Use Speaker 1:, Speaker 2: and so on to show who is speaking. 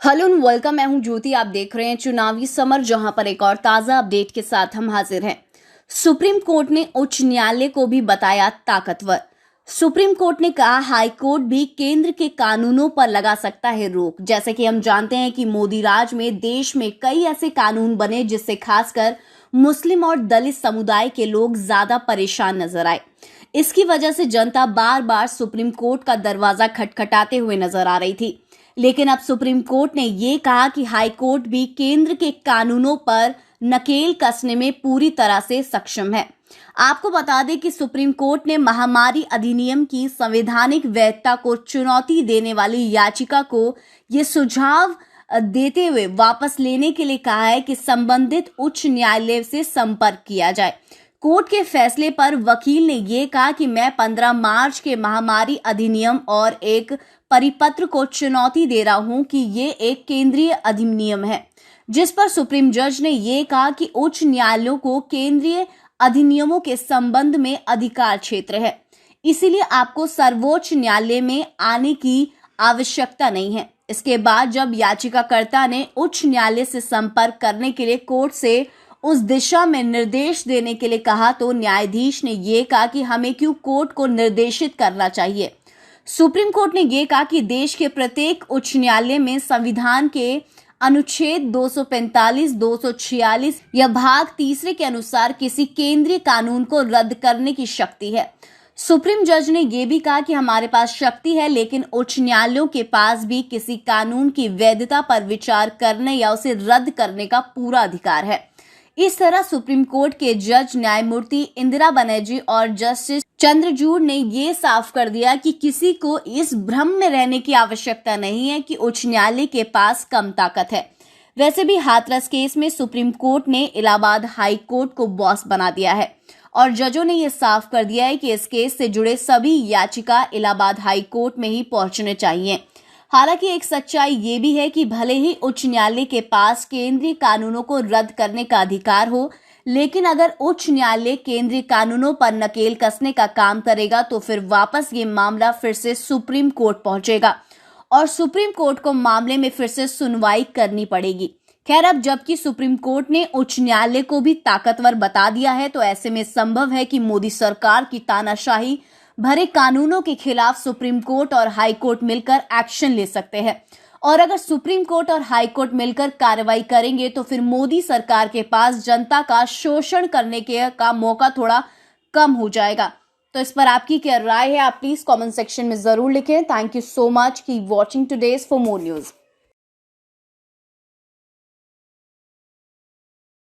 Speaker 1: Hello and welcome. मैं हूं ज्योति। आप देख रहे हैं चुनावी समर, जहां पर एक और ताजा अपडेट के साथ हम हाजिर हैं। सुप्रीम कोर्ट ने उच्च न्यायालय को भी बताया ताकतवर। सुप्रीम कोर्ट ने कहा हाई कोर्ट भी केंद्र के कानूनों पर लगा सकता है रोक। जैसे कि हम जानते हैं कि मोदी राज में देश में कई ऐसे कानून बने जिससे खासकर मुस्लिम और दलित समुदाय के लोग ज्यादा परेशान नजर आए। इसकी वजह से जनता बार बार सुप्रीम कोर्ट का दरवाजा खटखटाते हुए नजर आ रही थी। लेकिन अब सुप्रीम कोर्ट ने ये कहा कि हाई कोर्ट भी केंद्र के कानूनों पर नकेल कसने में पूरी तरह से सक्षम है। आपको बता दें कि सुप्रीम कोर्ट ने महामारी अधिनियम की संवैधानिक वैधता को चुनौती देने वाली याचिका को ये सुझाव देते हुए वापस लेने के लिए कहा है कि संबंधित उच्च न्यायालय से संपर्क किया जाए। कोर्ट के फैसले पर वकील ने यह कहा कि मैं 15 मार्च के महामारी अधिनियम और एक परिपत्र को चुनौती दे रहा हूं कि ये एक केंद्रीय अधिनियम है, जिस पर सुप्रीम जज ने यह कहा कि उच्च न्यायालयों को केंद्रीय अधिनियमों के संबंध में अधिकार क्षेत्र है, इसीलिए आपको सर्वोच्च न्यायालय में आने की आवश्यकता नहीं है। इसके बाद जब याचिकाकर्ता ने उच्च न्यायालय से संपर्क करने के लिए कोर्ट से उस दिशा में निर्देश देने के लिए कहा तो न्यायाधीश ने यह कहा कि हमें क्यों कोर्ट को निर्देशित करना चाहिए। सुप्रीम कोर्ट ने यह कहा कि देश के प्रत्येक उच्च न्यायालय में संविधान के अनुच्छेद 245, 246 या भाग तीसरे के अनुसार किसी केंद्रीय कानून को रद्द करने की शक्ति है। सुप्रीम जज ने यह भी कहा कि हमारे पास शक्ति है, लेकिन उच्च न्यायालयों के पास भी किसी कानून की वैधता पर विचार करने या उसे रद्द करने का पूरा अधिकार है। इस तरह सुप्रीम कोर्ट के जज न्यायमूर्ति इंदिरा बनर्जी और जस्टिस चंद्रचूड़ ने ये साफ कर दिया कि किसी को इस भ्रम में रहने की आवश्यकता नहीं है कि उच्च न्यायालय के पास कम ताकत है। वैसे भी हाथरस केस में सुप्रीम कोर्ट ने इलाहाबाद हाई कोर्ट को बॉस बना दिया है और जजों ने यह साफ कर दिया है कि इस केस से जुड़े सभी याचिका इलाहाबाद हाई कोर्ट में ही पहुंचने चाहिए। हालांकि एक सच्चाई ये भी है कि भले ही उच्च न्यायालय के पास केंद्रीय कानूनों को रद्द करने का अधिकार हो, लेकिन अगर उच्च न्यायालय केंद्रीय कानूनों पर नकेल कसने का काम करेगा तो फिर वापस ये मामला फिर से सुप्रीम कोर्ट पहुंचेगा और सुप्रीम कोर्ट को मामले में फिर से सुनवाई करनी पड़ेगी। खैर, अब जबकि सुप्रीम कोर्ट ने उच्च न्यायालय को भी ताकतवर बता दिया है, तो ऐसे में संभव है कि मोदी सरकार की तानाशाही भरे कानूनों के खिलाफ सुप्रीम कोर्ट और हाई कोर्ट मिलकर एक्शन ले सकते हैं। और अगर सुप्रीम कोर्ट और हाई कोर्ट मिलकर कार्रवाई करेंगे तो फिर मोदी सरकार के पास जनता का शोषण करने का मौका थोड़ा कम हो जाएगा। तो इस पर आपकी क्या राय है, आप प्लीज कमेंट सेक्शन में जरूर लिखें। Thank you so much. Keep watching today's for more news.